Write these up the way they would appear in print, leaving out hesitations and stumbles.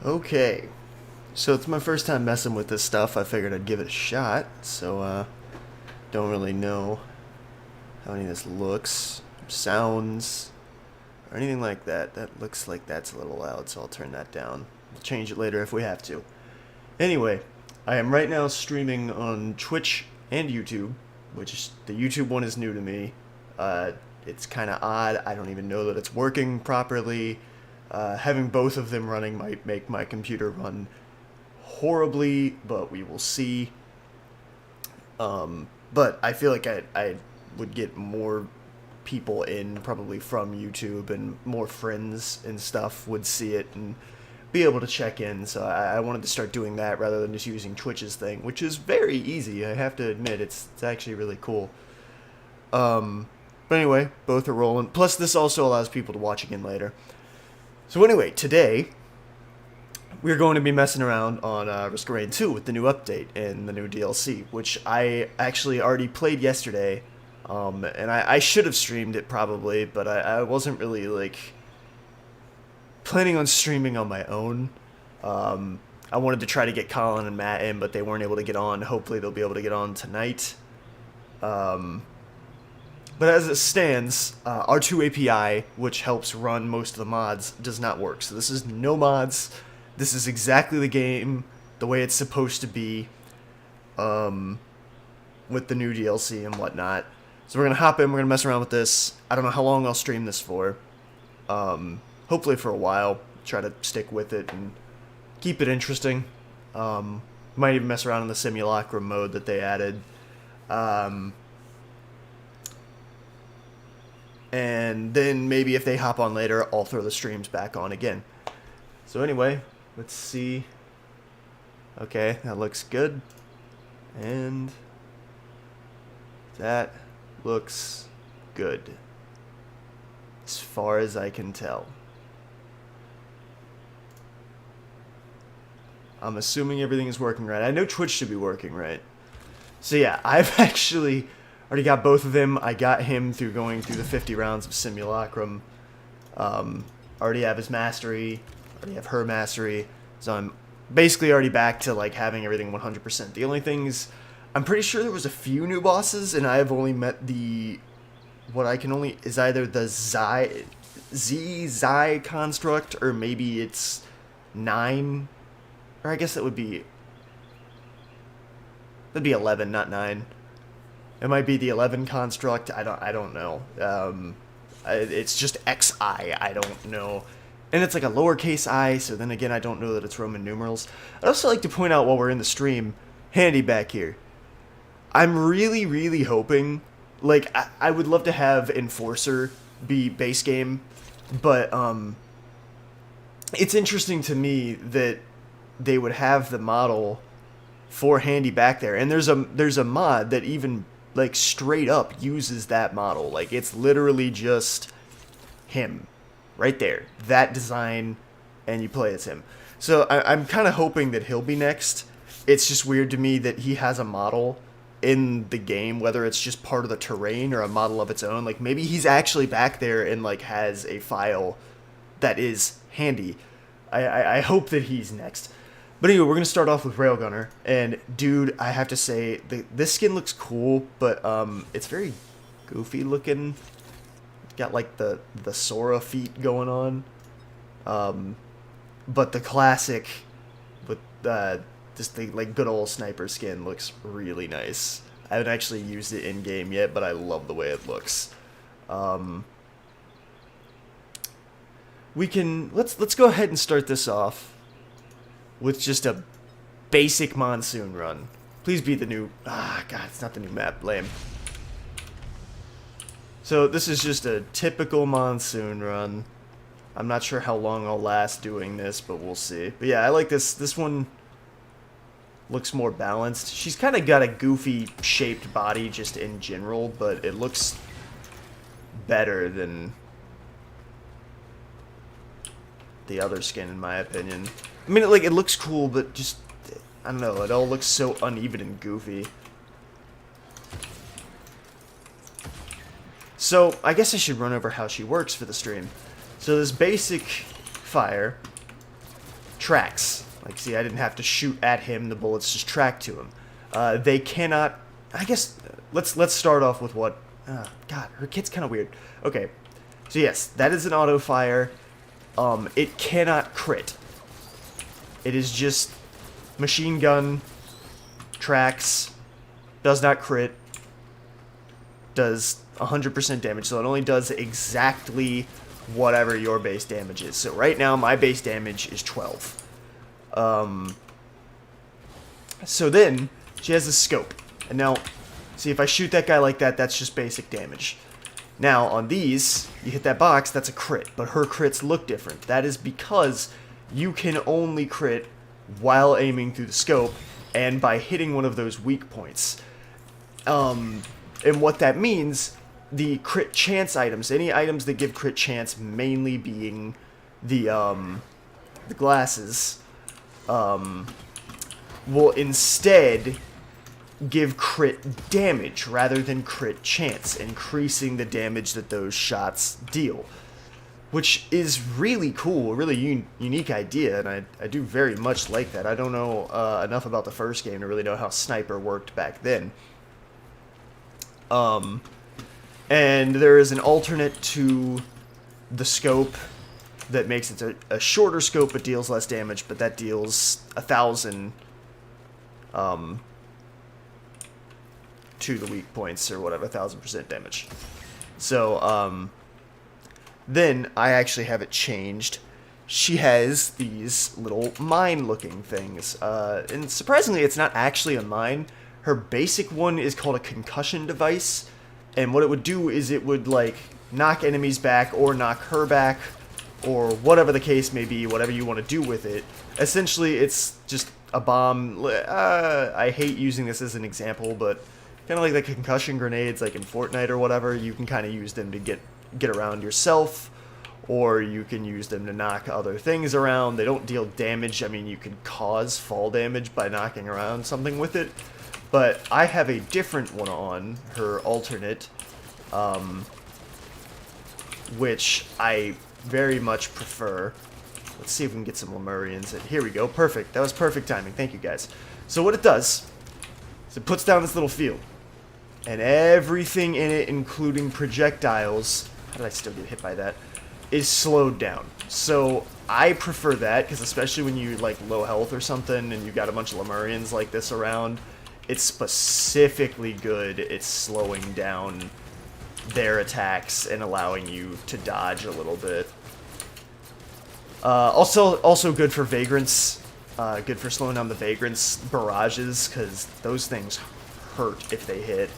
Okay, so it's my first time messing with this stuff. I figured I'd give it a shot. So, don't really know how any of this looks, sounds, or anything like that. That looks like that's a little loud, so I'll turn that down. We'll change it later if we have to. Anyway, I am right now streaming on Twitch and YouTube, which the YouTube one is new to me. It's kind of odd. I don't even know that it's working properly. Having both of them running might make my computer run horribly, but we will see. But I feel like I would get more people in probably from YouTube, and more friends and stuff would see it and be able to check in. So I wanted to start doing that rather than just using Twitch's thing, which is very easy. I have to admit, it's actually really cool. But anyway, both are rolling. Plus, this also allows people to watch again later. So anyway, today we're going to be messing around on Risk of Rain 2 with the new update and the new DLC, which I actually already played yesterday. And I should have streamed it probably, but I wasn't really like planning on streaming on my own. I wanted to try to get Colin and Matt in, but they weren't able to get on. Hopefully they'll be able to get on tonight. But as it stands, R2 API, which helps run most of the mods, does not work. So this is no mods. This is exactly the game, the way it's supposed to be, with the new DLC and whatnot. So we're going to hop in, we're going to mess around with this. I don't know how long I'll stream this for. Hopefully for a while. Try to stick with it and keep it interesting. Might even mess around in the simulacrum mode that they added. And then maybe if they hop on later, I'll throw the streams back on again. So anyway, let's see. Okay, that looks good. And that looks good, as far as I can tell. I'm assuming everything is working right. I know Twitch should be working right. So yeah, I've actually already got both of them. I got him through going through the 50 rounds of Simulacrum. Already have his mastery. Already have her mastery. So I'm basically already back to like having everything 100%. The only things, I'm pretty sure there was a few new bosses, and I have only met the, what I can only, is either the Zai construct, or maybe it's 9, or I guess that'd be 11, not 9. It might be the 11 construct. I don't know. It's just XI. I don't know. And it's like a lowercase I, so then again, I don't know that it's Roman numerals. I'd also like to point out while we're in the stream, Handy back here, I'm really, really hoping, like, I would love to have Enforcer be base game, but it's interesting to me that they would have the model for Handy back there, and there's a mod that even like straight up uses that model. Like, it's literally just him right there, that design, and you play as him. So I'm kind of hoping that he'll be next. It's just weird to me that he has a model in the game, whether it's just part of the terrain or a model of its own. Like, maybe he's actually back there and like has a file that is Handy. I hope that he's next. But anyway, we're going to start off with Railgunner. And, dude, I have to say, this skin looks cool, but it's very goofy looking. Got, like, the Sora feet going on. But the classic, with just the, like, good old sniper skin looks really nice. I haven't actually used it in-game yet, but I love the way it looks. We can, let's go ahead and start this off with just a basic monsoon run. Please be the new, god, it's not the new map, lame. So this is just a typical monsoon run. I'm not sure how long I'll last doing this, but we'll see. But yeah, I like this. This one looks more balanced. She's kind of got a goofy shaped body just in general, but it looks better than the other skin, in my opinion. I mean, it looks cool, but just, I don't know, it all looks so uneven and goofy. So, I guess I should run over how she works for the stream. So this basic fire tracks. Like, see, I didn't have to shoot at him. The bullets just track to him. They cannot... I guess... Let's start off with what... God, her kit's kind of weird. Okay. So, yes, that is an auto-fire. It cannot crit. It is just machine gun, tracks, does not crit, does 100% damage. So it only does exactly whatever your base damage is. So right now, my base damage is 12. So then, she has a scope. And now, see, if I shoot that guy like that, that's just basic damage. Now, on these, you hit that box, that's a crit. But her crits look different. That is because you can only crit while aiming through the scope and by hitting one of those weak points. And what that means, the crit chance items, any items that give crit chance, mainly being the glasses, will instead give crit damage rather than crit chance, increasing the damage that those shots deal. Which is really cool, a really unique idea, and I do very much like that. I don't know enough about the first game to really know how Sniper worked back then. And there is an alternate to the scope that makes it a shorter scope but deals less damage, but that deals 1,000 to the weak points or whatever, 1,000% damage. So, then I actually have it changed. She has these little mine-looking things, and surprisingly, it's not actually a mine. Her basic one is called a concussion device, and what it would do is it would, like, knock enemies back or knock her back, or whatever the case may be, whatever you want to do with it. Essentially, it's just a bomb. I hate using this as an example, but kind of like the concussion grenades, like in Fortnite or whatever, you can kind of use them to get around yourself, or you can use them to knock other things around. They don't deal damage. I mean, you can cause fall damage by knocking around something with it, but I have a different one on, her alternate, which I very much prefer. Let's see if we can get some Lemurians in. Here we go. Perfect. That was perfect timing. Thank you, guys. So what it does is it puts down this little field, and everything in it, including projectiles, how did I still get hit by that, is slowed down. So I prefer that, because especially when you like low health or something and you got a bunch of Lemurians like this around, it's specifically good at slowing down their attacks and allowing you to dodge a little bit. Also good for vagrants, good for slowing down the vagrants' barrages, because those things hurt if they hit.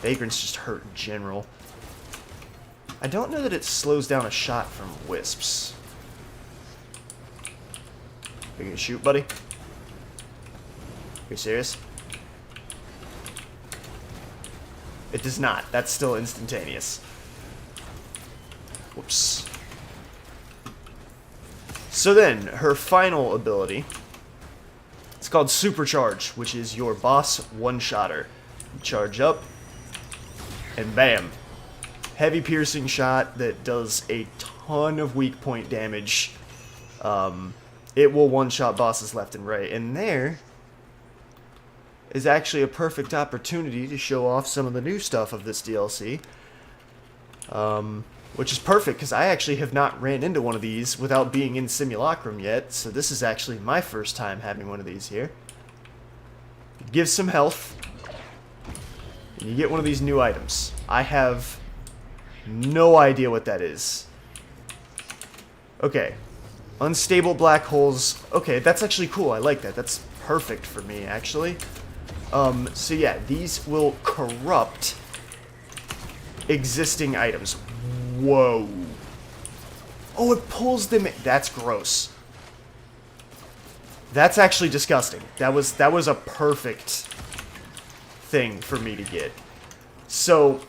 Vagrants just hurt in general. I don't know that it slows down a shot from wisps. Are you gonna shoot, buddy? Are you serious? It does not. That's still instantaneous. Whoops. So then, her final ability, it's called Supercharge, which is your boss one-shotter. Charge up, and bam. Heavy piercing shot that does a ton of weak point damage. It will one-shot bosses left and right. And there is actually a perfect opportunity to show off some of the new stuff of this DLC. Which is perfect, because I actually have not ran into one of these without being in Simulacrum yet. So this is actually my first time having one of these here. It gives some health. And you get one of these new items. I have no idea what that is. Okay. Unstable black holes. Okay, that's actually cool. I like that. That's perfect for me, actually. So yeah, these will corrupt existing items. Whoa. Oh, it pulls them in. That's gross. That's actually disgusting. That was a perfect thing for me to get. So,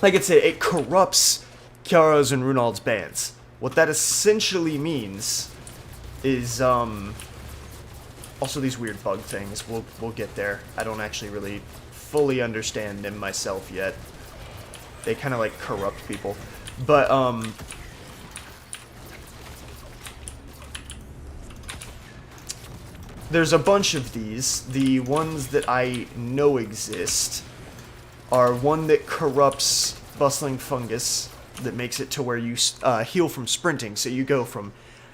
like I said, it corrupts Kiara's and Runald's bands. What that essentially means is, also these weird bug things. We'll get there. I don't actually really fully understand them myself yet. They kind of like corrupt people. But, there's a bunch of these. The ones that I know exist are one that corrupts bustling fungus that makes it to where you heal from sprinting. So you go from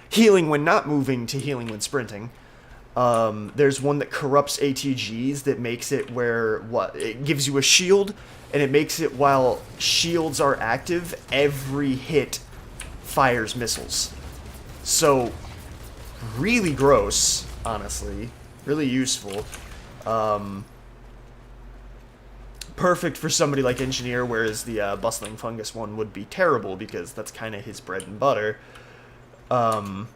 healing when not moving to healing when sprinting. There's one that corrupts ATGs that makes it where it gives you a shield, and it makes it while shields are active, every hit fires missiles. So really gross, honestly. Really useful. Perfect for somebody like Engineer, whereas the Bustling Fungus one would be terrible because that's kind of his bread and butter. But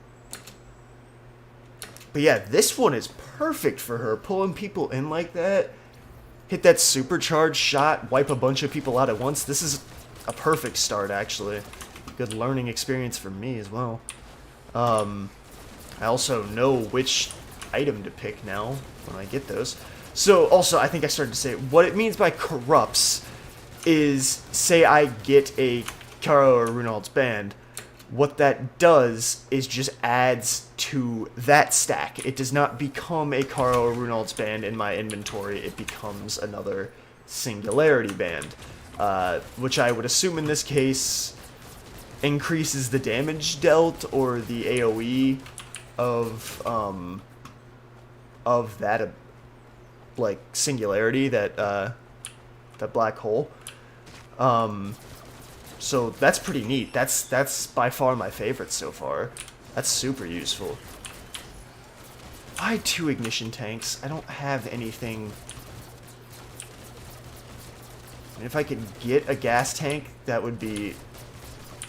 yeah, this one is perfect for her. Pulling people in like that, hit that supercharged shot, wipe a bunch of people out at once. This is a perfect start, actually. Good learning experience for me as well. I also know which item to pick now when I get those. So, also, I think I started to say, what it means by corrupts is, say I get a Caro or Runald's band, what that does is just adds to that stack. It does not become a Caro or Runald's band in my inventory, it becomes another Singularity band, which I would assume in this case increases the damage dealt or the AoE of that like Singularity, that that black hole. So that's pretty neat. That's by far my favorite so far. That's super useful. Why 2 ignition tanks? I don't have anything. And if I could get a gas tank, that would be,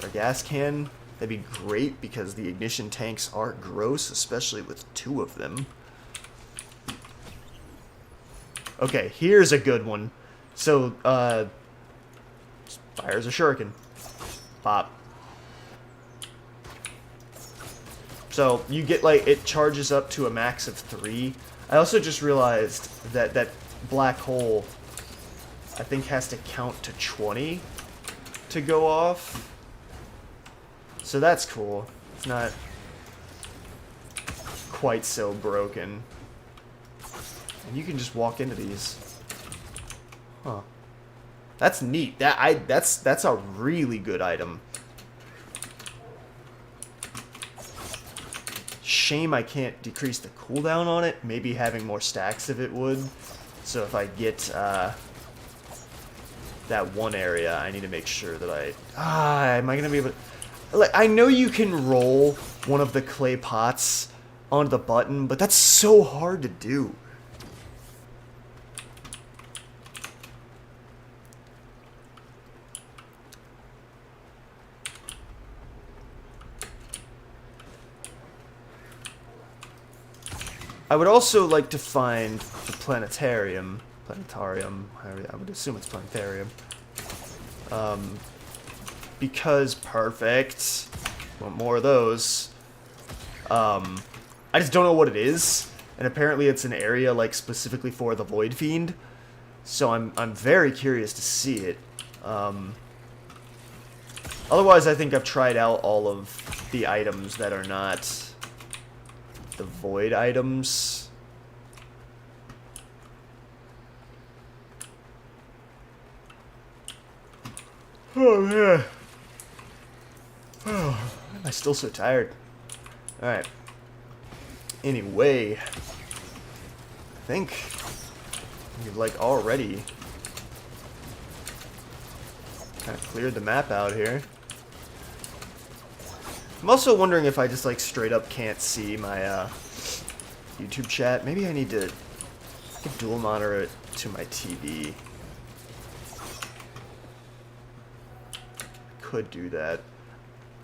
or a gas can, that'd be great because the ignition tanks are gross, especially with 2 of them. Okay, here's a good one. So, fires a shuriken. Pop. So, you get, like, it charges up to a max of 3. I also just realized that that black hole, I think, has to count to 20 to go off. So that's cool. It's not quite so broken. And you can just walk into these. Huh. That's neat. That's a really good item. Shame I can't decrease the cooldown on it. Maybe having more stacks of it would. So if I get that one area, I need to make sure that am I gonna be able to, like, I know you can roll one of the clay pots onto the button, but that's so hard to do. I would also like to find the planetarium, I would assume it's planetarium, because perfect, want more of those. I just don't know what it is, and apparently it's an area like specifically for the Void Fiend, so I'm very curious to see it. Otherwise, I think I've tried out all of the items that are not the void items. Oh man. Oh, I'm still so tired. Alright. Anyway, I think we've like already kind of cleared the map out here. I'm also wondering if I just like straight up can't see my YouTube chat. Maybe I need to dual monitor it to my TV. Could do that.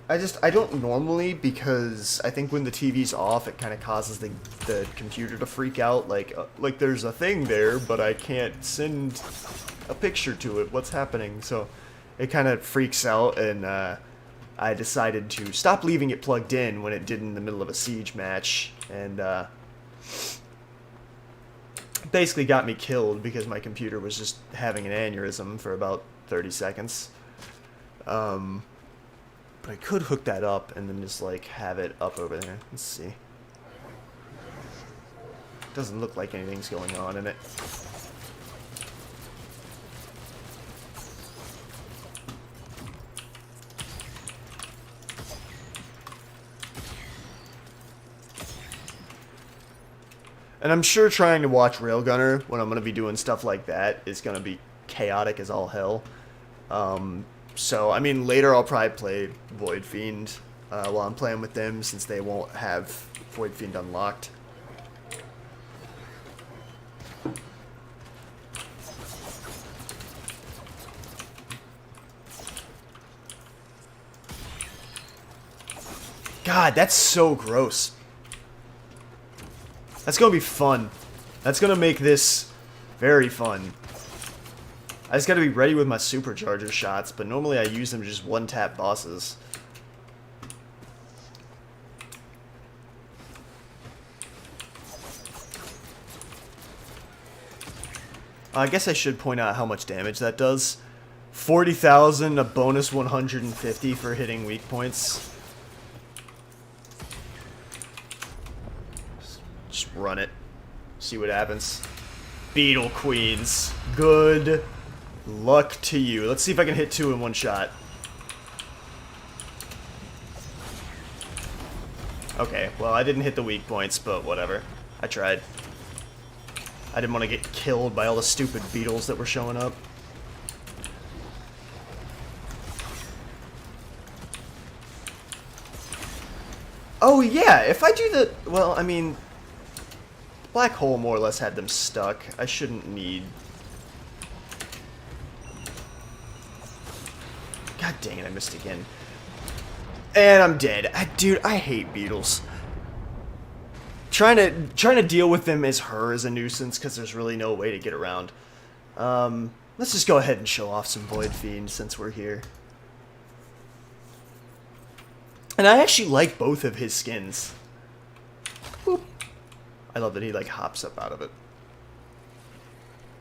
I don't normally, because I think when the TV's off, it kind of causes the computer to freak out. Like there's a thing there, but I can't send a picture to it. What's happening? So it kind of freaks out, and I decided to stop leaving it plugged in when it did in the middle of a siege match, and basically got me killed because my computer was just having an aneurysm for about 30 seconds. But I could hook that up and then just like have it up over there. Let's see. Doesn't look like anything's going on in it. And I'm sure trying to watch Railgunner when I'm going to be doing stuff like that is going to be chaotic as all hell. So, I mean, later I'll probably play Void Fiend while I'm playing with them, since they won't have Void Fiend unlocked. God, that's so gross. That's gonna be fun. That's gonna make this very fun. I just gotta be ready with my supercharger shots, but normally I use them to just one-tap bosses. I guess I should point out how much damage that does. 40,000, a bonus 150 for hitting weak points. Just run it. See what happens. Beetle Queens. Good luck to you. Let's see if I can hit 2 in one shot. Okay, well, I didn't hit the weak points, but whatever. I tried. I didn't want to get killed by all the stupid beetles that were showing up. Oh, yeah, if I do the... Well, I mean... Black Hole more or less had them stuck. I shouldn't need... God dang it, I missed again. And I'm dead. Dude, I hate beetles. Trying to deal with them as her is a nuisance, because there's really no way to get around. Let's just go ahead and show off some Void Fiend since we're here. And I actually like both of his skins. Boop. I love that he, like, hops up out of it.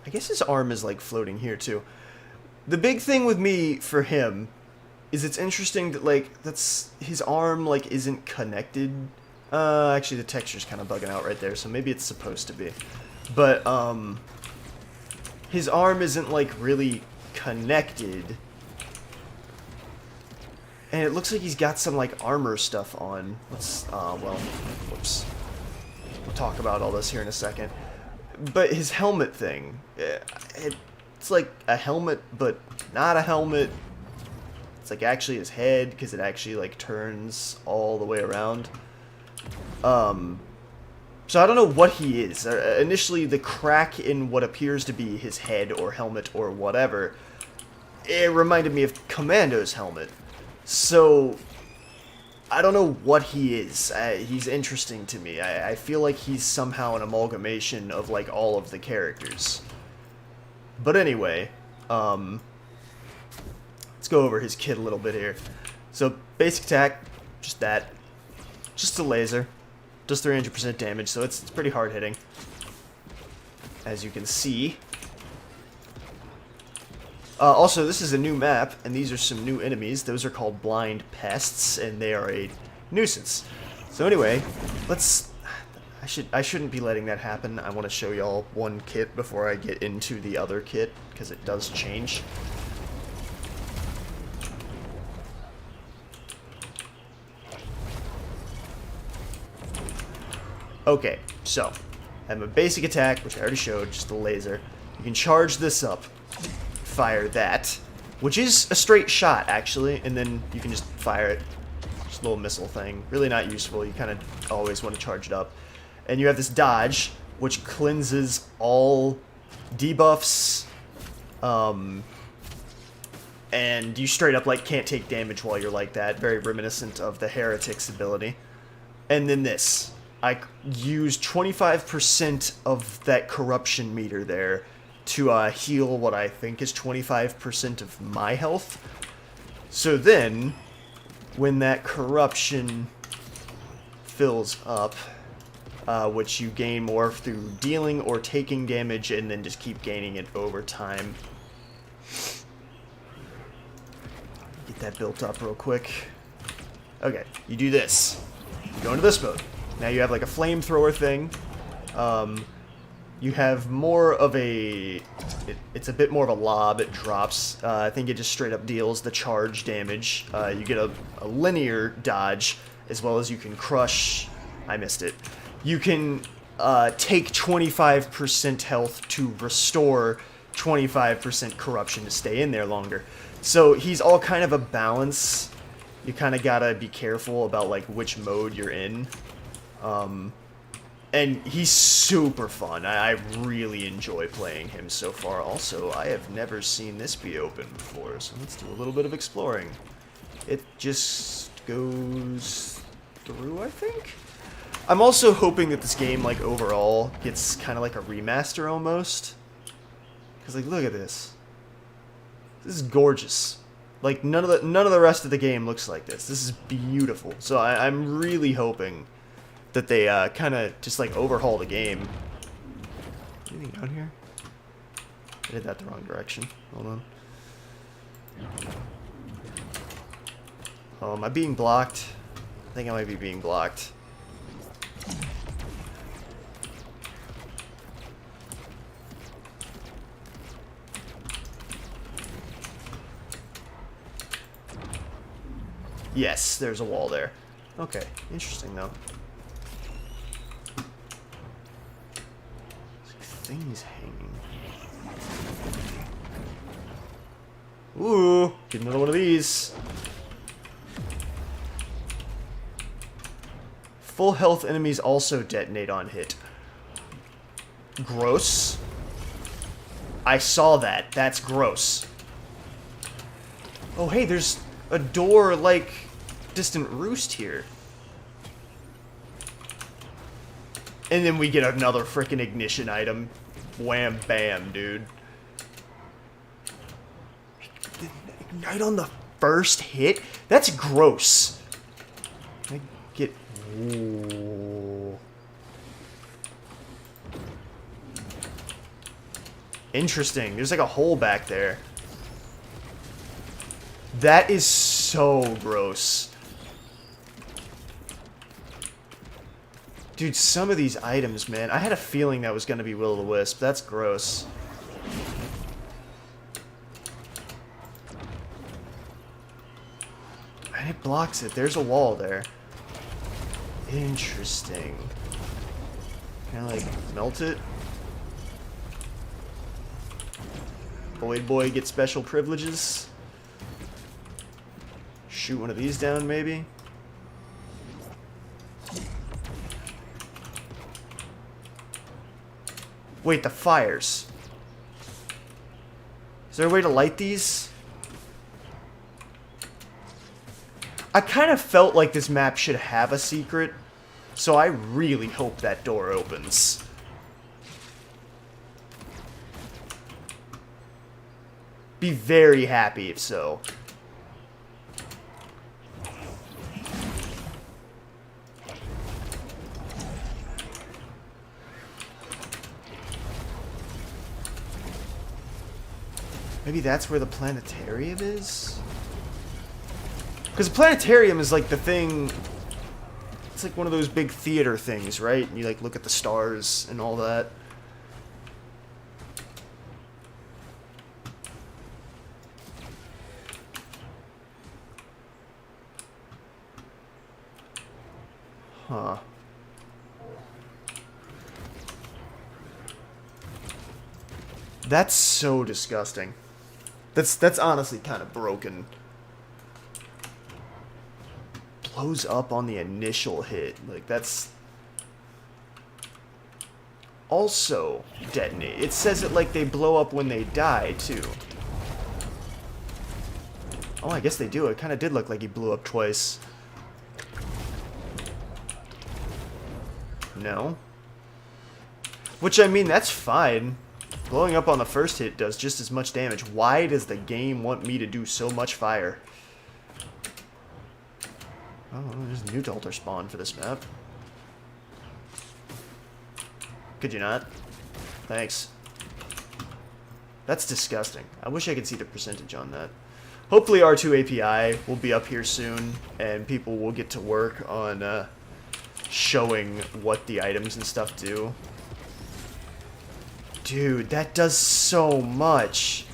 I guess his arm is, like, floating here, too. The big thing with me for him is it's interesting that, like, that's his arm, like, isn't connected. Actually, the texture's kind of bugging out right there, so maybe it's supposed to be. But, his arm isn't, like, really connected. And it looks like he's got some, like, armor stuff on. Let's, well, whoops. We'll talk about all this here in a second. But his helmet thing, it's like a helmet, but not a helmet. It's like actually his head, because it actually, like, turns all the way around. So I don't know what he is. Initially, the crack in what appears to be his head or helmet or whatever, it reminded me of Commando's helmet. So, I don't know what he is. He's interesting to me. I feel like he's somehow an amalgamation of, like, all of the characters. But anyway, let's go over his kit a little bit here. So, basic attack, just that. Just a laser. Does 300% damage, so it's pretty hard hitting. As you can see. Also, this is a new map, and these are some new enemies. Those are called Blind Pests, and they are a nuisance. So anyway, let's... I shouldn't be letting that happen. I want to show y'all one kit before I get into the other kit, because it does change. Okay, so, I have a basic attack, which I already showed, just a laser. You can charge this up, fire that, which is a straight shot, actually, and then you can just fire it. Just a little missile thing. Really not useful, you kind of always want to charge it up. And you have this dodge, which cleanses all debuffs, and you straight up, like, can't take damage while you're like that. Very reminiscent of the Heretic's ability. And then this. I use 25% of that corruption meter there to heal what I think is 25% of my health. So then, when that corruption fills up, which you gain more through dealing or taking damage and then just keep gaining it over time. Get that built up real quick. Okay, you do this. You go into this mode. Now you have like a flamethrower thing, You have more of a... it's a bit more of a lob. It drops. I think it just straight up deals the charge damage. You get a linear dodge, as well as you can crush... I missed it. You can take 25% health to restore 25% corruption to stay in there longer. So he's all kind of a balance. You kind of gotta be careful about like which mode you're in. And he's super fun. I really enjoy playing him so far. Also, I have never seen this be open before, so let's do a little bit of exploring. It just goes through, I think? I'm also hoping that this game, like, overall gets kind of like a remaster almost. Because, like, look at this. This is gorgeous. Like, none of the rest of the game looks like this. This is beautiful. So I'm really hoping that they kind of just like overhaul the game. Anything down here? I did that the wrong direction. Hold on. Oh, am I being blocked? I think I might be being blocked. Yes, there's a wall there. Okay, interesting though. Things hanging. Ooh, get another one of these. Full health enemies also detonate on hit. Gross. I saw that. That's gross. Oh, hey, there's a door like Distant Roost here. And then we get another frickin' ignition item. Wham bam, dude. Ignite on the first hit? That's gross. I get... Ooh. Interesting. There's like a hole back there. That is so gross. Dude, some of these items, man. I had a feeling that was going to be Will-O-the-Wisp. That's gross. And it blocks it. There's a wall there. Interesting. Can I, like, melt it? Boy gets special privileges. Shoot one of these down, maybe? Wait, the fires. Is there a way to light these? I kind of felt like this map should have a secret, so I really hope that door opens. Be very happy if so. Maybe that's where the planetarium is? Because the planetarium is like the thing... It's like one of those big theater things, right? And you like look at the stars and all that. Huh. That's so disgusting. That's honestly kind of broken. Blows up on the initial hit. Like, that's... Also detonate. It says it like they blow up when they die, too. Oh, I guess they do. It kind of did look like he blew up twice. No. Which, I mean, that's fine. Blowing up on the first hit does just as much damage. Why does the game want me to do so much fire? Oh, there's a new altar spawn for this map. Could you not? Thanks. That's disgusting. I wish I could see the percentage on that. Hopefully R2 API will be up here soon, and people will get to work on showing what the items and stuff do. Dude, that does so much.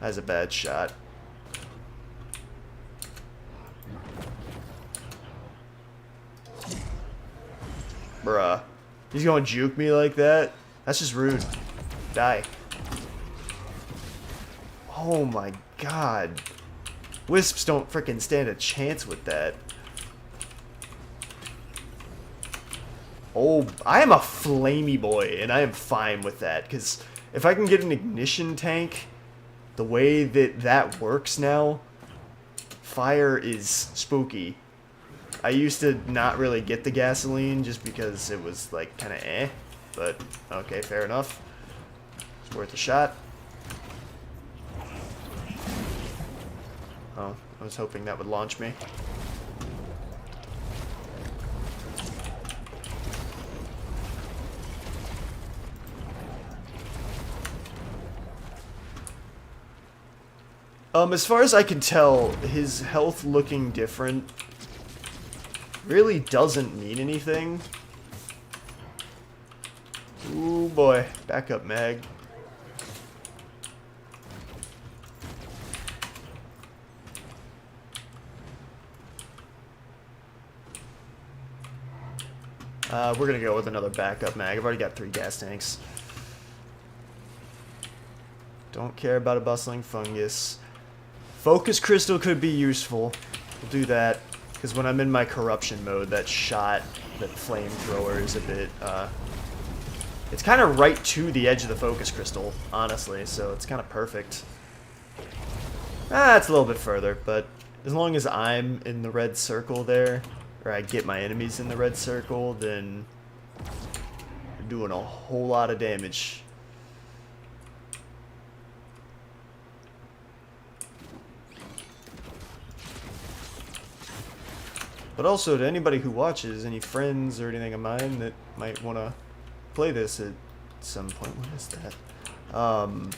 That's a bad shot. Bruh. He's gonna juke me like that? That's just rude. Die. Oh my god. Wisps don't frickin' stand a chance with that. Oh, I am a flamey boy, and I am fine with that, because if I can get an ignition tank, the way that that works now, fire is spooky. I used to not really get the gasoline just because it was, like, kind of eh, but okay, fair enough. It's worth a shot. Oh, I was hoping that would launch me. As far as I can tell, his health looking different really doesn't mean anything. Ooh boy, backup mag. We're gonna go with another backup mag. I've already got 3 gas tanks. Don't care about a bustling fungus. Focus crystal could be useful. We'll do that. Because when I'm in my corruption mode, that shot, that flamethrower is a bit, it's kind of right to the edge of the focus crystal, honestly, so it's kind of perfect. It's a little bit further, but as long as I'm in the red circle there, or I get my enemies in the red circle, then we're doing a whole lot of damage. But also, to anybody who watches, any friends or anything of mine that might want to play this at some point. What is that?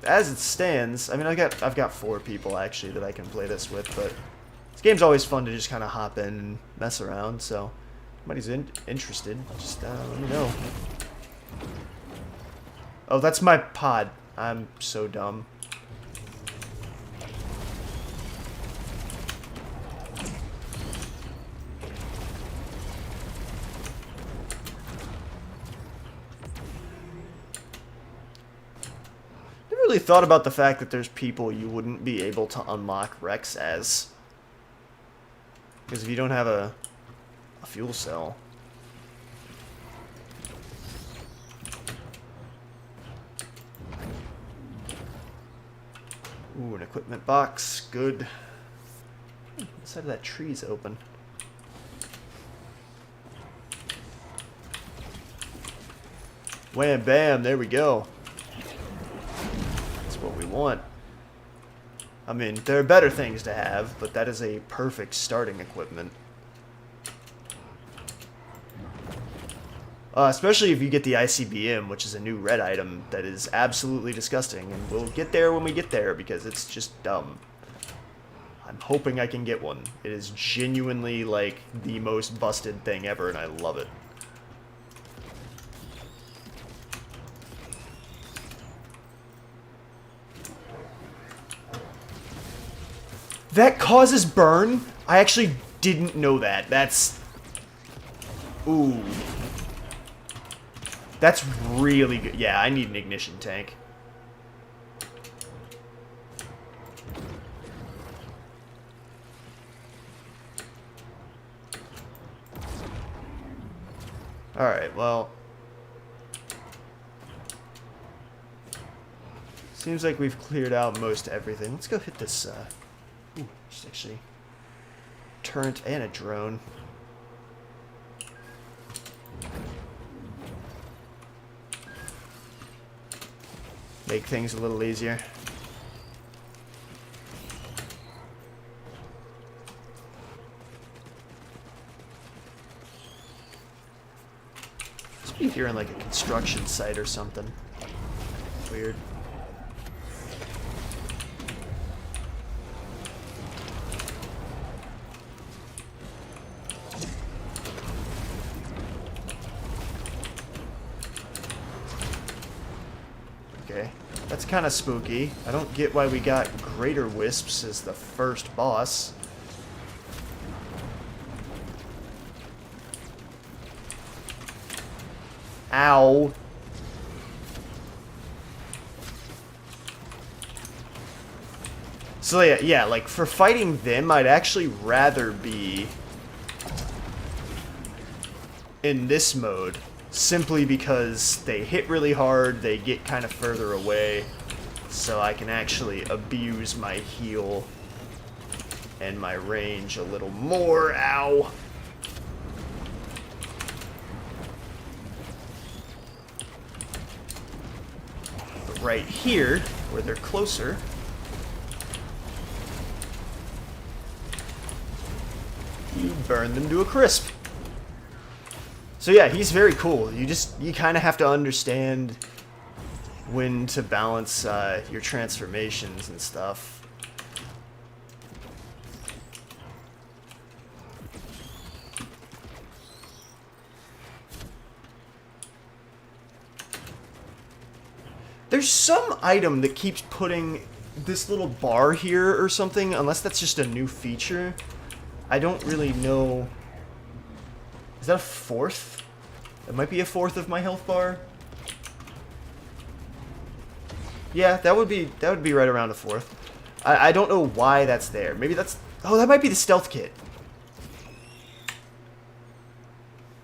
As it stands, I mean, I've got 4 people actually that I can play this with, but this game's always fun to just kind of hop in and mess around. So, if anybody's interested, just let me know. Oh, that's my pod. I'm so dumb. Really thought about the fact that there's people you wouldn't be able to unlock Rex as. Because if you don't have a fuel cell. Ooh, an equipment box. Good. The side of that tree's open. Wham bam, there we go. What we want. I mean, there are better things to have, but that is a perfect starting equipment. Especially if you get the ICBM, which is a new red item that is absolutely disgusting, and we'll get there when we get there because it's just dumb. I'm hoping I can get one. It is genuinely like the most busted thing ever, and I love it. That causes burn? I actually didn't know that. That's... Ooh. That's really good. Yeah, I need an ignition tank. Alright, well... Seems like we've cleared out most everything. Let's go hit this, Ooh, there's actually turret and a drone. Make things a little easier. Must be if you're in like a construction site or something. Weird. That's kind of spooky. I don't get why we got Greater Wisps as the first boss. Ow. So yeah, like for fighting them, I'd actually rather be in this mode, simply because they hit really hard, they get kind of further away, so I can actually abuse my heal and my range a little more. Ow. But right here, where they're closer, you burn them to a crisp. So yeah, he's very cool. You kind of have to understand when to balance your transformations and stuff. There's some item that keeps putting this little bar here or something, unless that's just a new feature. I don't really know. Is that a fourth? It might be a fourth of my health bar. Yeah, that would be right around a fourth. I don't know why that's there. Maybe that's... Oh, that might be the stealth kit.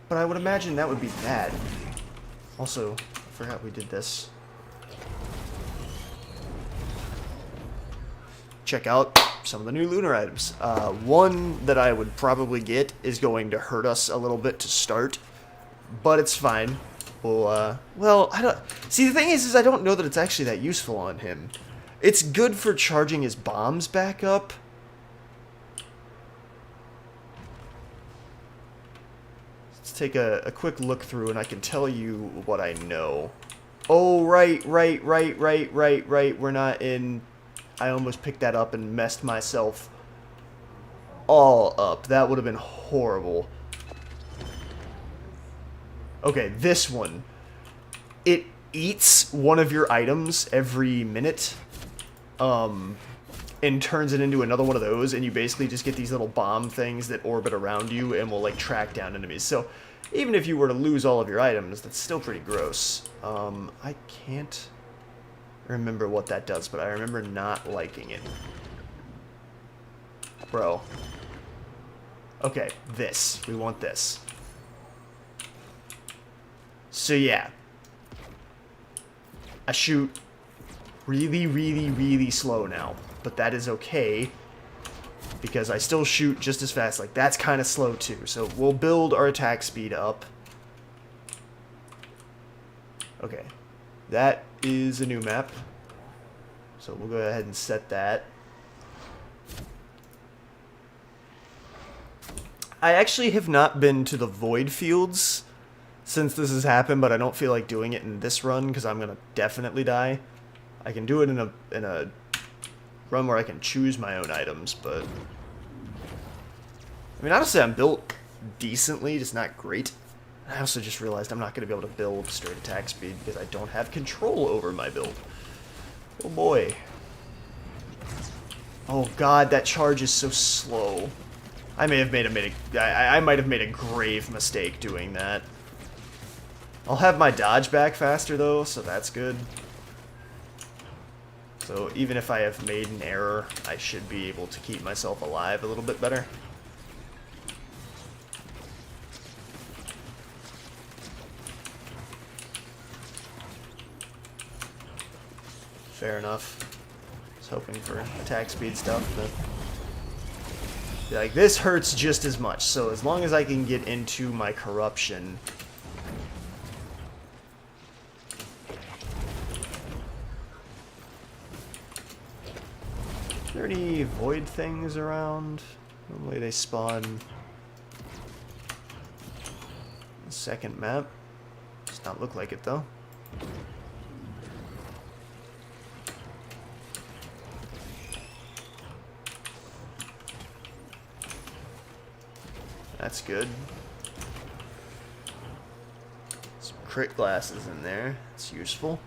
But I would imagine that would be bad. Also, I forgot we did this. Check out some of the new lunar items. One that I would probably get is going to hurt us a little bit to start, but it's fine. Well, I don't... See, the thing is I don't know that it's actually that useful on him. It's good for charging his bombs back up. Let's take a quick look through and I can tell you what I know. Oh, right. We're not in... I almost picked that up and messed myself all up. That would have been horrible. Okay, this one. It eats one of your items every minute, and turns it into another one of those, and you basically just get these little bomb things that orbit around you and will, like, track down enemies. So, even if you were to lose all of your items, that's still pretty gross. I can't remember what that does, but I remember not liking it. Bro. Okay, this. We want this. So yeah. I shoot really slow now, but that is okay because I still shoot just as fast. Like, that's kind of slow too. So we'll build our attack speed up. Okay. That is a new map. So we'll go ahead and set that. I actually have not been to the void fields since this has happened, but I don't feel like doing it in this run because I'm gonna definitely die. I can do it in a run where I can choose my own items, but I mean, honestly, I'm built decently, just not great. I also just realized I'm not gonna be able to build straight attack speed because I don't have control over my build. Oh boy. Oh god, that charge is so slow. I may have made I might have made a grave mistake doing that. I'll have my dodge back faster though, so that's good. So even if I have made an error, I should be able to keep myself alive a little bit better. Fair enough. I was hoping for attack speed stuff, but like, this hurts just as much, so as long as I can get into my corruption. Are there any void things around? Normally they spawn the second map. Does not look like it though. That's good. Some crit glasses in there. It's useful.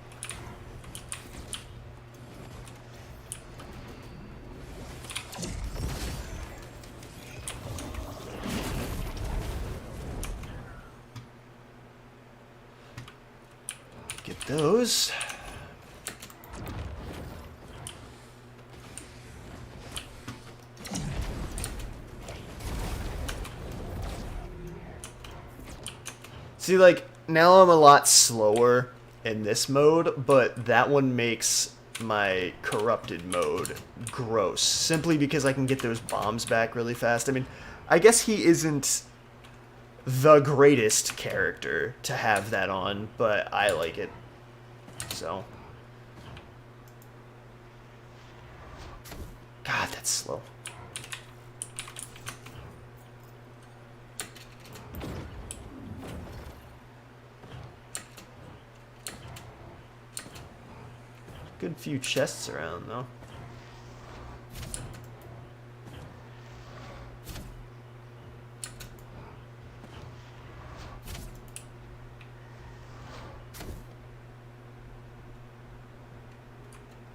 those. See, like, now I'm a lot slower in this mode, but that one makes my corrupted mode gross, simply because I can get those bombs back really fast. I mean, I guess he isn't the greatest character to have that on, but I like it, so. God, that's slow. Good few chests around, though.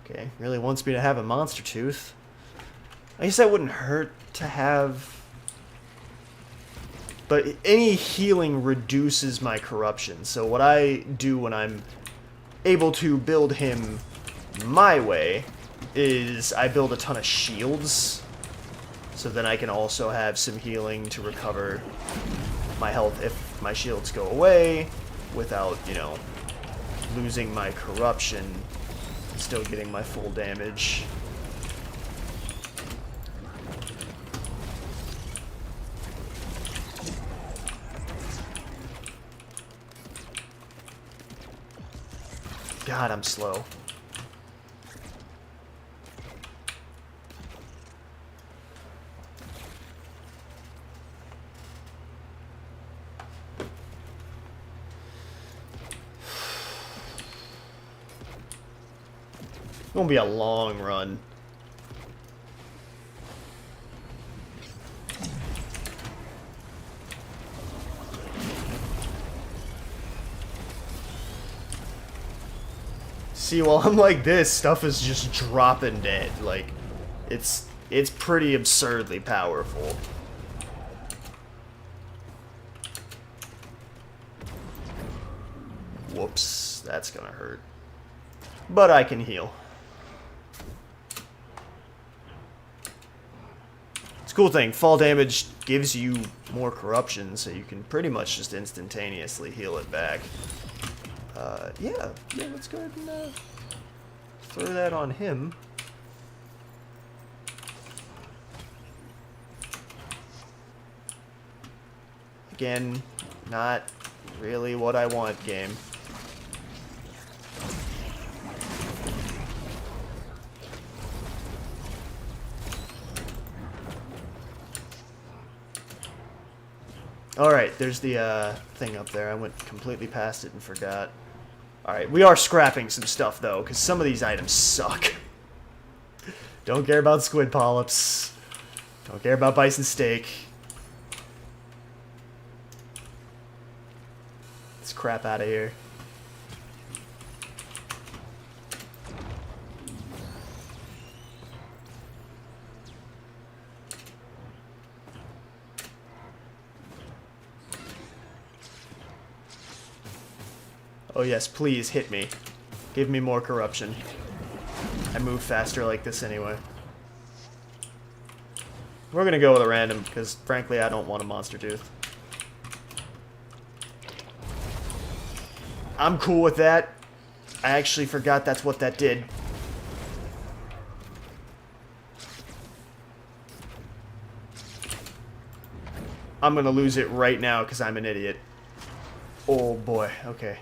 Okay, really wants me to have a monster tooth. I guess that wouldn't hurt to have... But any healing reduces my corruption, so what I do when I'm able to build him my way is I build a ton of shields, so then I can also have some healing to recover my health if my shields go away without, you know, losing my corruption and still getting my full damage. God, I'm slow. It's gonna be a long run. See, while I'm like this, stuff is just dropping dead. Like, it's pretty absurdly powerful. Whoops, that's gonna hurt. But I can heal. It's a cool thing. Fall damage gives you more corruption, so you can pretty much just instantaneously heal it back. Yeah, let's go ahead and throw that on him. Again, not really what I want, game. Alright, there's the thing up there. I went completely past it and forgot. Alright, we are scrapping some stuff, though, because some of these items suck. Don't care about squid polyps. Don't care about bison steak. Let's crap out of here. Oh yes, please hit me. Give me more corruption. I move faster like this anyway. We're gonna go with a random, because frankly I don't want a monster tooth. I'm cool with that. I actually forgot that's what that did. I'm gonna lose it right now because I'm an idiot. Oh boy, okay.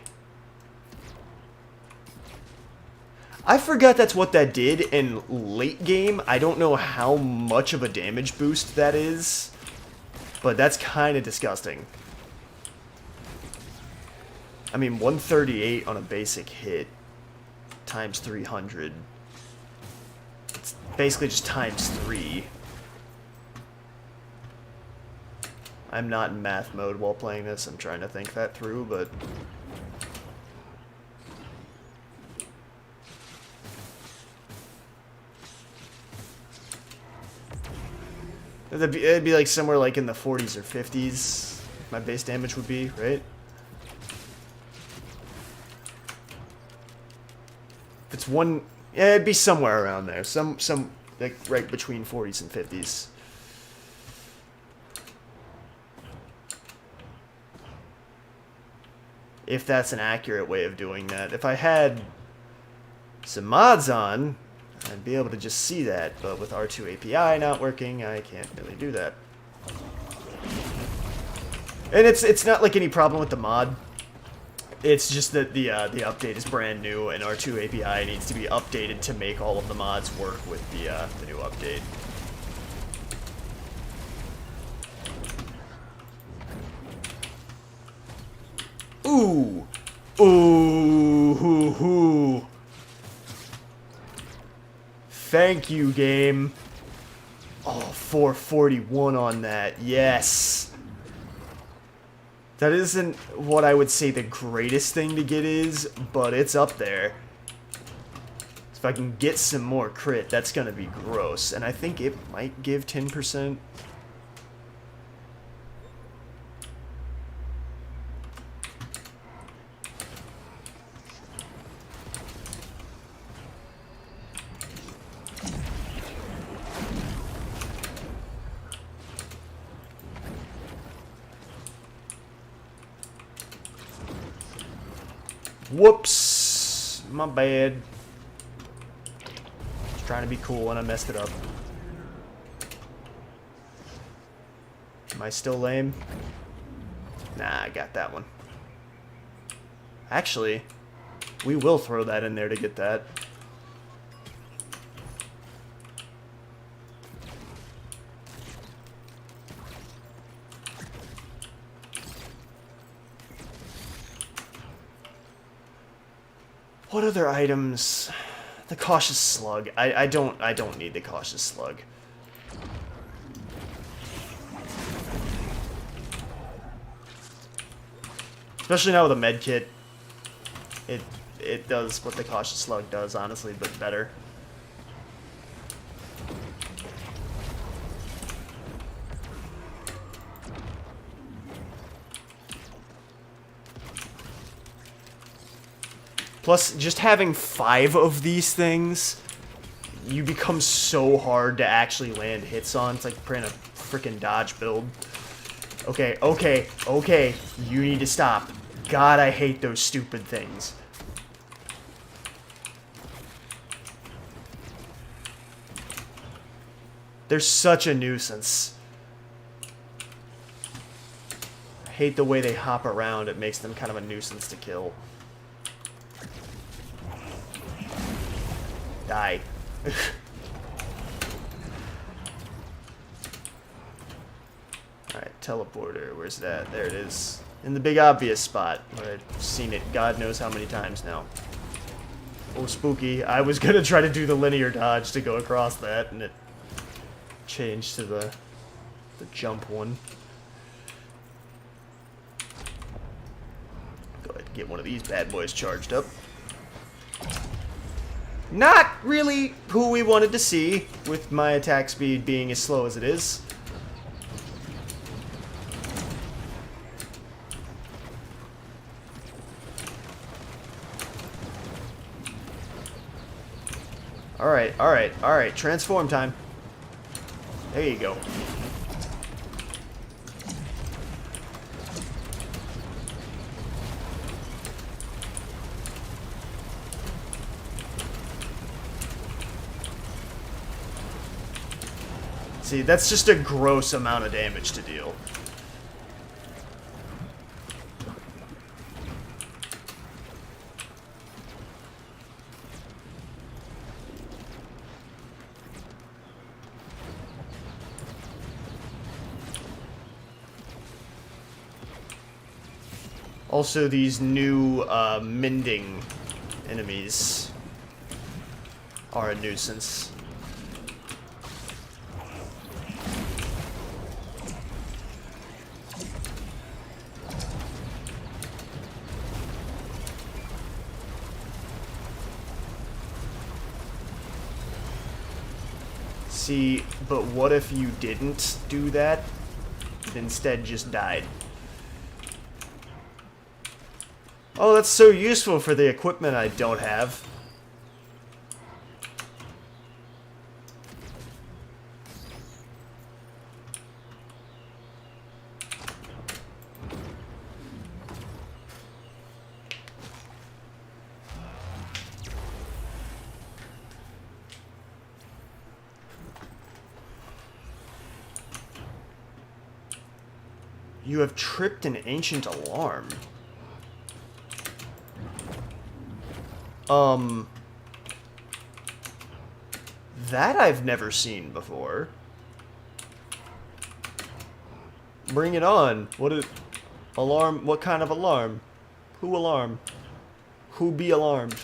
I forgot that's what that did in late game. I don't know how much of a damage boost that is, but that's kind of disgusting. I mean, 138 on a basic hit times 300. It's basically just times 3. I'm not in math mode while playing this. I'm trying to think that through, but... It'd be like somewhere like in the 40s or 50s. My base damage would be, right? it's one... Yeah, it'd be somewhere around there. Some like, right between 40s and 50s. If that's an accurate way of doing that. If I had some mods on, I'd be able to just see that. But with R2 API not working, I can't really do that. And it's not like any problem with the mod. It's just that the update is brand new, and R2 API needs to be updated to make all of the mods work with the new update. Ooh, ooh, hoo, hoo. Thank you, game. Oh, 441 on that. Yes. That isn't what I would say the greatest thing to get is, but it's up there. If I can get some more crit, that's gonna be gross. And I think it might give 10%. Whoops! My bad. Just trying to be cool and I messed it up. Am I still lame? Nah, I got that one. Actually, we will throw that in there to get that. What other items? The cautious slug. I don't need the cautious slug. Especially now with a med kit. It does what the cautious slug does, honestly, but better. Plus, just having 5 of these things, you become so hard to actually land hits on. It's like playing a freaking dodge build. Okay, okay, okay. You need to stop. God, I hate those stupid things. They're such a nuisance. I hate the way they hop around. It makes them kind of a nuisance to kill. Die. Alright, teleporter. Where's that? There it is. In the big obvious spot. Where I've seen it God knows how many times now. Oh, spooky. I was gonna try to do the linear dodge to go across that, and it changed to the jump one. Go ahead and get one of these bad boys charged up. Not really who we wanted to see, with my attack speed being as slow as it is. Alright, alright, alright. Transform time. There you go. See, that's just a gross amount of damage to deal. Also, these new mending enemies are a nuisance. See, but what if you didn't do that, instead just died? Oh, that's so useful for the equipment I don't have. You have tripped an ancient alarm. That I've never seen before. Bring it on. Alarm? What kind of alarm? Who alarm? Who be alarmed?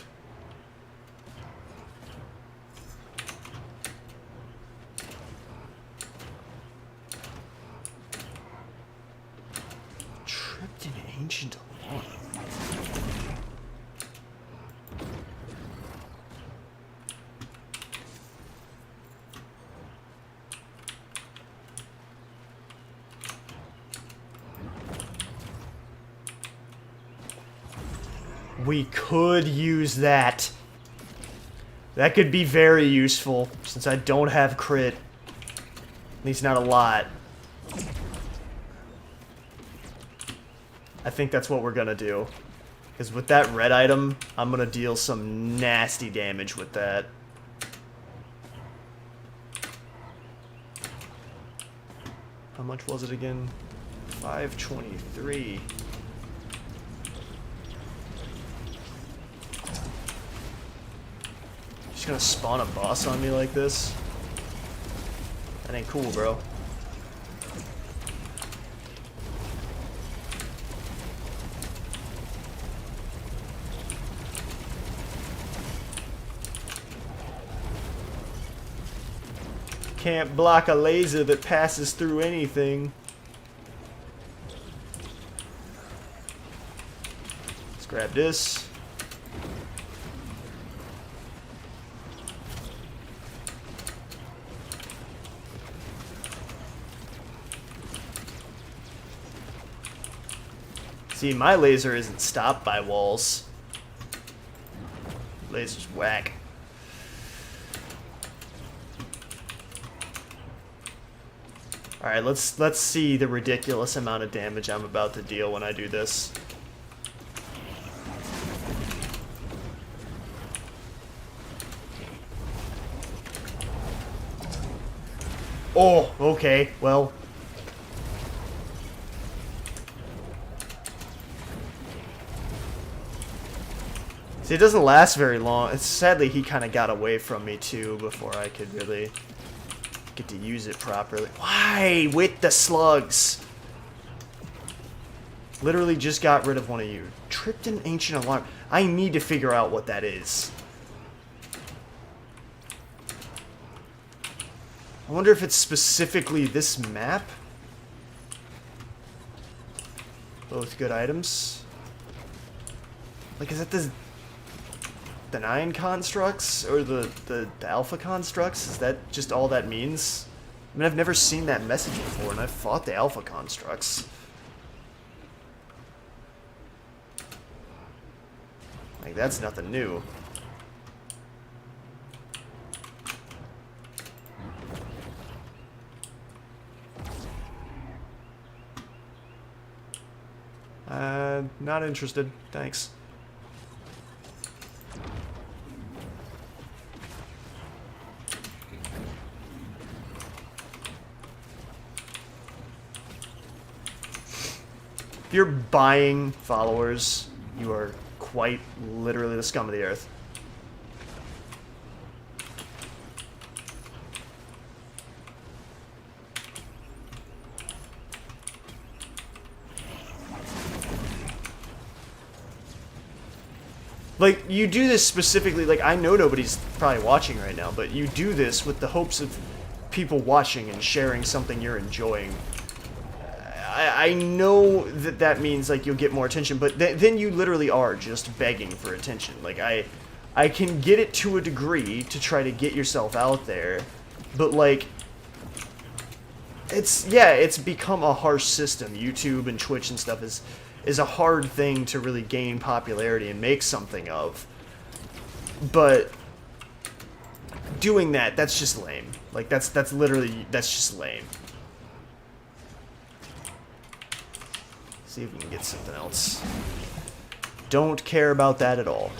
Tripped an ancient alarm. We could use that. That could be very useful, since I don't have crit. At least not a lot. I think that's what we're gonna do. Because with that red item, I'm gonna deal some nasty damage with that. How much was it again? 523. Just gonna spawn a boss on me like this? That ain't cool, bro. Can't block a laser that passes through anything. Let's grab this. See, my laser isn't stopped by walls. Laser's whack. Alright, let's see the ridiculous amount of damage I'm about to deal when I do this. Oh, okay, well. See, it doesn't last very long. It's sadly he kind of got away from me too before I could really get to use it properly. Why with the slugs? Literally just got rid of one of you. Tripped an ancient alarm. I need to figure out what that is. I wonder if it's specifically this map. Both good items. Like, is it the 9 constructs or the alpha constructs? Is that just all that means? I mean, I've never seen that message before, and I've fought the alpha constructs. Like, that's nothing new. Not interested. Thanks. If you're buying followers, you are quite literally the scum of the earth. Like, you do this specifically, like, I know nobody's probably watching right now, but you do this with the hopes of people watching and sharing something you're enjoying. I know that that means, like, you'll get more attention, but then you literally are just begging for attention. Like, I can get it to a degree to try to get yourself out there, but, like, it's become a harsh system. YouTube and Twitch and stuff is a hard thing to really gain popularity and make something of. But doing that's just lame. Like, that's just lame. See if we can get something else. Don't care about that at all.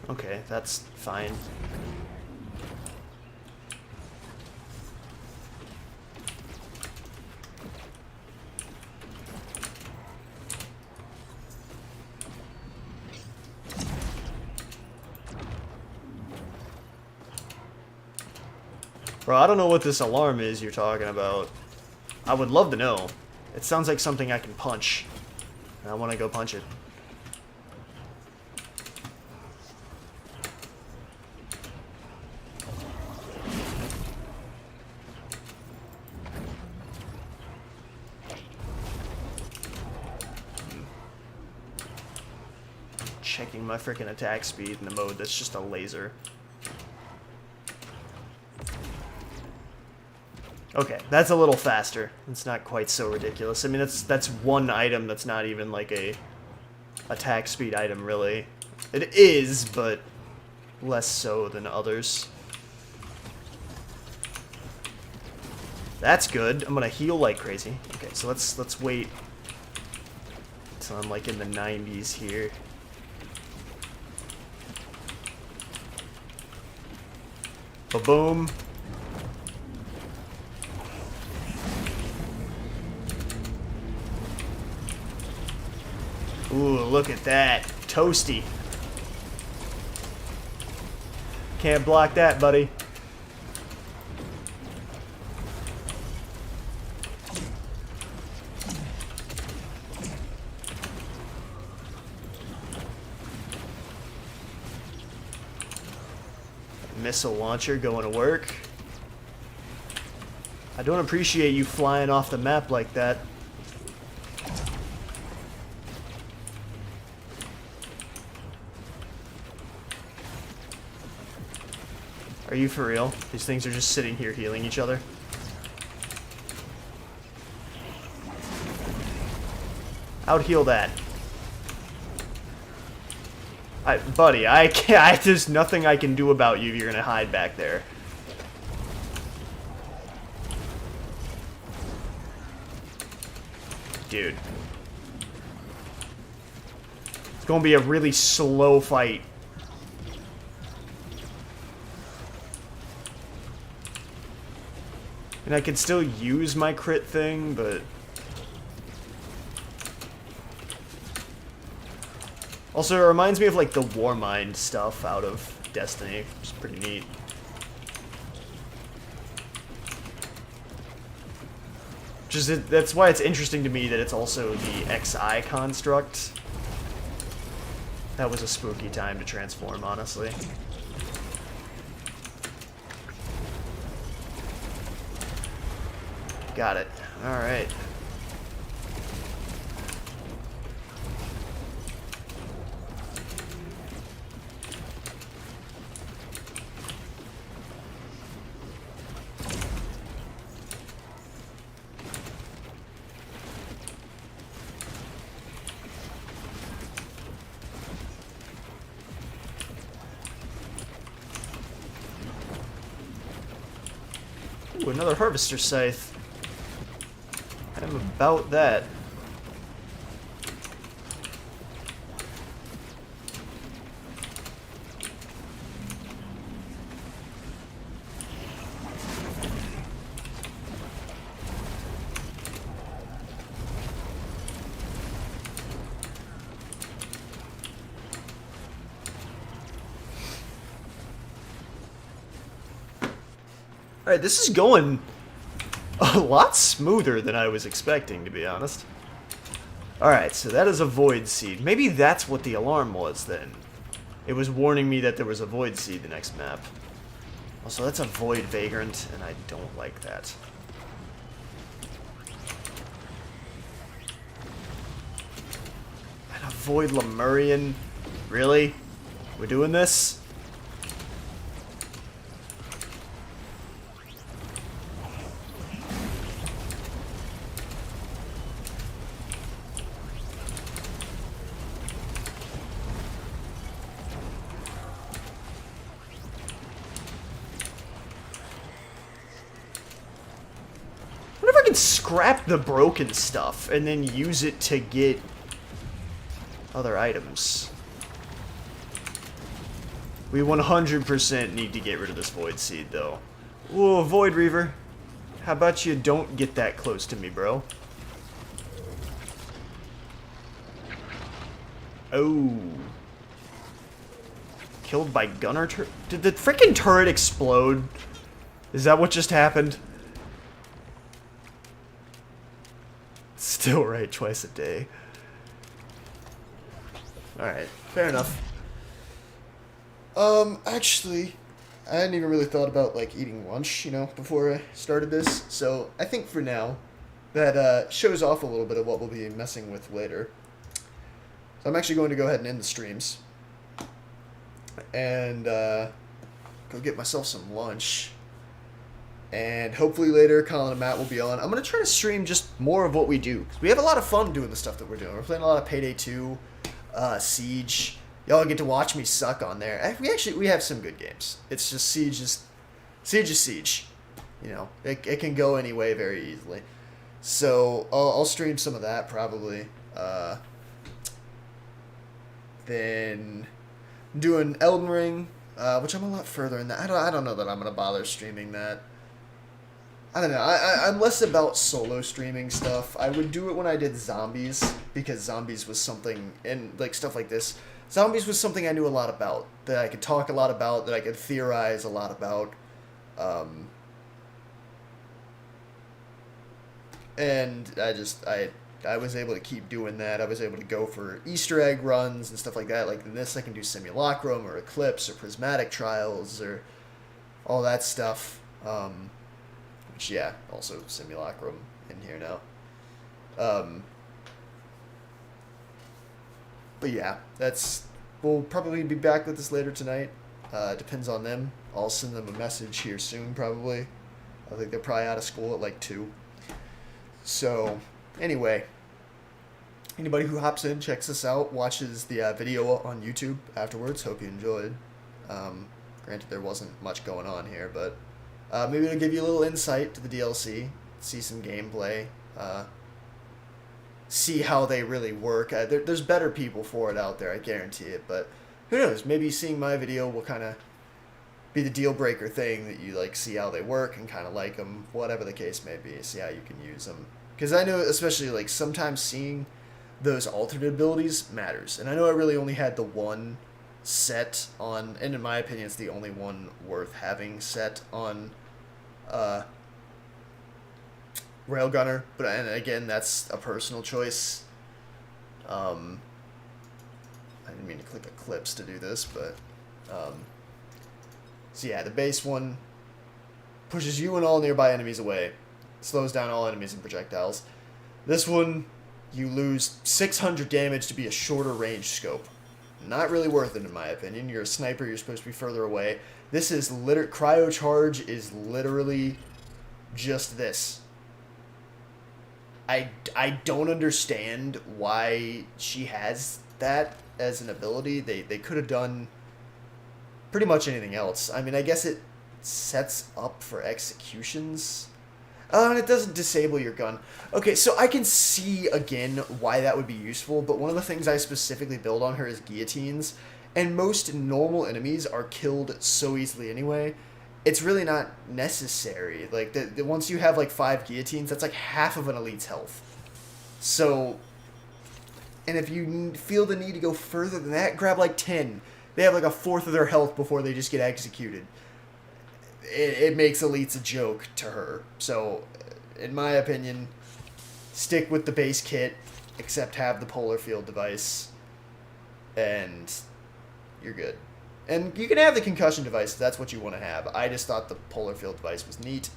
Okay, that's fine. Bro, I don't know what this alarm is you're talking about. I would love to know. It sounds like something I can punch. And I want to go punch it. Checking my freaking attack speed in the mode that's just a laser. Okay, that's a little faster. It's not quite so ridiculous. I mean, that's one item that's not even like a attack speed item, really. It is, but less so than others. That's good. I'm gonna heal like crazy. Okay, so let's wait until I'm like in the 90s here. Ba-boom. Ooh, look at that. Toasty. Can't block that, buddy. Missile launcher going to work. I don't appreciate you flying off the map like that. Are you for real? These things are just sitting here healing each other. Out-heal that. Buddy, I can't. There's nothing I can do about you if you're gonna hide back there. Dude. It's gonna be a really slow fight. And I could still use my crit thing, but... Also, it reminds me of, like, the Warmind stuff out of Destiny, which is pretty neat. That's why it's interesting to me that it's also the XI construct. That was a spooky time to transform, honestly. Got it. Alright. Ooh, another harvester scythe. I'm about that. Alright, this is going a lot smoother than I was expecting, to be honest. Alright, so that is a Void Seed. Maybe that's what the alarm was, then. It was warning me that there was a Void Seed the next map. Also, that's a Void Vagrant, and I don't like that. And a Void Lemurian? Really? We're doing this? Scrap the broken stuff and then use it to get other items. We 100% need to get rid of this Void Seed, though. Whoa, Void Reaver. How about you don't get that close to me, bro? Oh. Killed by gunner turret? Did the freaking turret explode? Is that what just happened? Still right twice a day. Alright, fair enough. Actually, I hadn't even really thought about, like, eating lunch, you know, before I started this. So, I think for now, that, shows off a little bit of what we'll be messing with later. So I'm actually going to go ahead and end the streams. And, go get myself some lunch. And hopefully later, Colin and Matt will be on. I'm going to try to stream just more of what we do. 'Cause we have a lot of fun doing the stuff that we're doing. We're playing a lot of Payday 2, Siege. Y'all get to watch me suck on there. We have some good games. It's just Siege is Siege. You know, it can go any way very easily. So I'll stream some of that probably. Then doing Elden Ring, which I'm a lot further in that. I don't know that I'm gonna bother streaming that. I don't know. I'm less about solo streaming stuff. I would do it when I did Zombies, because Zombies was something, and like stuff like this. Zombies was something I knew a lot about, that I could talk a lot about, that I could theorize a lot about. And I was able to keep doing that. I was able to go for Easter egg runs and stuff like that. Like in this, I can do Simulacrum or Eclipse or Prismatic Trials or all that stuff. Which, yeah, also Simulacrum in here now. But yeah, we'll probably be back with this later tonight. Depends on them. I'll send them a message here soon, probably. I think they're probably out of school at like 2. So, anyway, anybody who hops in, checks us out, watches the video on YouTube afterwards, hope you enjoyed. Granted, there wasn't much going on here, but maybe it'll give you a little insight to the DLC, see some gameplay, see how they really work. There's better people for it out there, I guarantee it, but who knows, maybe seeing my video will kind of be the deal breaker thing, that you like see how they work and kind of like them, whatever the case may be, see how you can use them. Because I know, especially like sometimes seeing those alternate abilities matters, and I know I really only had the one set on, and in my opinion it's the only one worth having set on Railgunner, but and again, that's a personal choice. I didn't mean to click Eclipse to do this, but so yeah, the base one pushes you and all nearby enemies away, slows down all enemies and projectiles. This one, you lose 600 damage to be a shorter range scope. Not really worth it in my opinion. You're a sniper, you're supposed to be further away. This is Cryo Charge is literally just this. I don't understand why she has that as an ability. They could have done pretty much anything else. I mean, I guess it sets up for executions. And it doesn't disable your gun. Okay, so I can see, again, why that would be useful, but one of the things I specifically build on her is guillotines, and most normal enemies are killed so easily anyway, it's really not necessary. Like, once you have, like, 5 guillotines, that's, like, half of an elite's health. So, and if you feel the need to go further than that, grab, like, 10. They have, like, a fourth of their health before they just get executed. It makes elites a joke to her. So, in my opinion, stick with the base kit, except have the polar field device, and you're good. And you can have the concussion device if that's what you want to have. I just thought the polar field device was neat.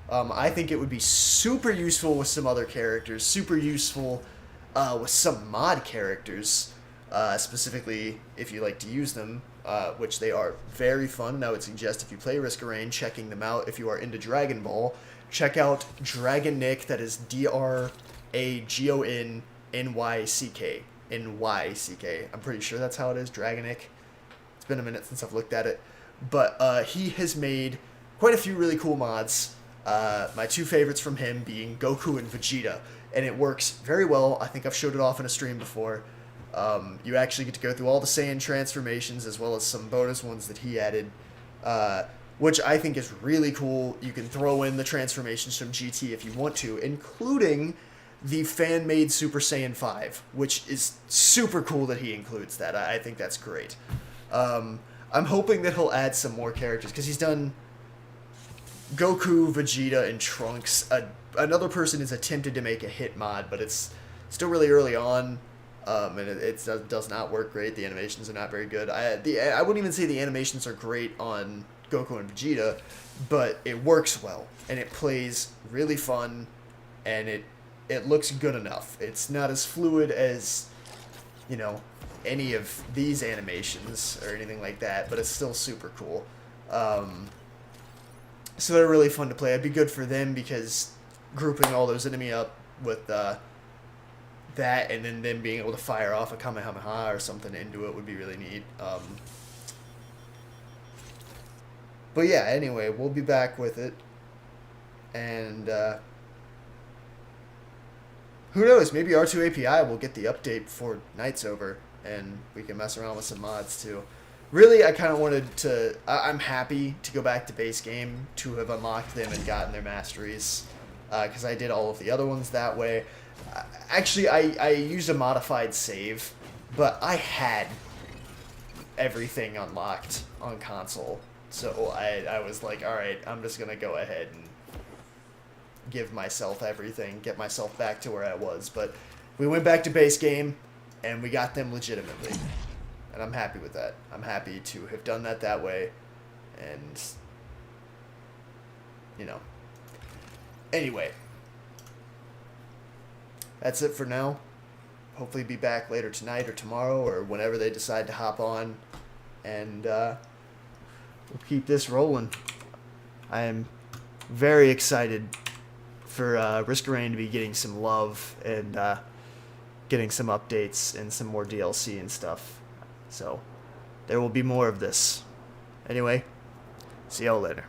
I think it would be super useful with some other characters, super useful with some mod characters, specifically if you like to use them. Which they are very fun. And I would suggest if you play Risk of Rain, checking them out. If you are into Dragon Ball, check out Dragon Nick. That is DRAGONNYCK. NYCK. I'm pretty sure that's how it is, Dragon Nick. It's been a minute since I've looked at it. But he has made quite a few really cool mods. My 2 favorites from him being Goku and Vegeta. And it works very well. I think I've showed it off in a stream before. You actually get to go through all the Saiyan transformations as well as some bonus ones that he added, which I think is really cool. You can throw in the transformations from GT if you want to, including the fan-made Super Saiyan 5, which is super cool that he includes that. I think that's great. I'm hoping that he'll add some more characters, because he's done Goku, Vegeta, and Trunks. Another person has attempted to make a hit mod, but it's still really early on, and it does not work great. The animations are not very good. I wouldn't even say the animations are great on Goku and Vegeta, but it works well, and it plays really fun, and it looks good enough. It's not as fluid as, you know, any of these animations or anything like that, but it's still super cool. So they're really fun to play. It'd be good for them because grouping all those enemy up with that and then them being able to fire off a Kamehameha or something into it would be really neat. But yeah, anyway, we'll be back with it. And who knows, maybe R2 API will get the update before night's over and we can mess around with some mods too. Really, I kind of wanted to... I'm happy to go back to base game to have unlocked them and gotten their masteries, because I did all of the other ones that way. Actually, I used a modified save, but I had everything unlocked on console. So I was like, alright, I'm just going to go ahead and give myself everything, get myself back to where I was. But we went back to base game, and we got them legitimately. And I'm happy with that. I'm happy to have done that way. And, you know. Anyway. That's it for now. Hopefully be back later tonight or tomorrow or whenever they decide to hop on. And we'll keep this rolling. I am very excited for Risk of Rain to be getting some love and getting some updates and some more DLC and stuff. So, there will be more of this. Anyway, see y'all later.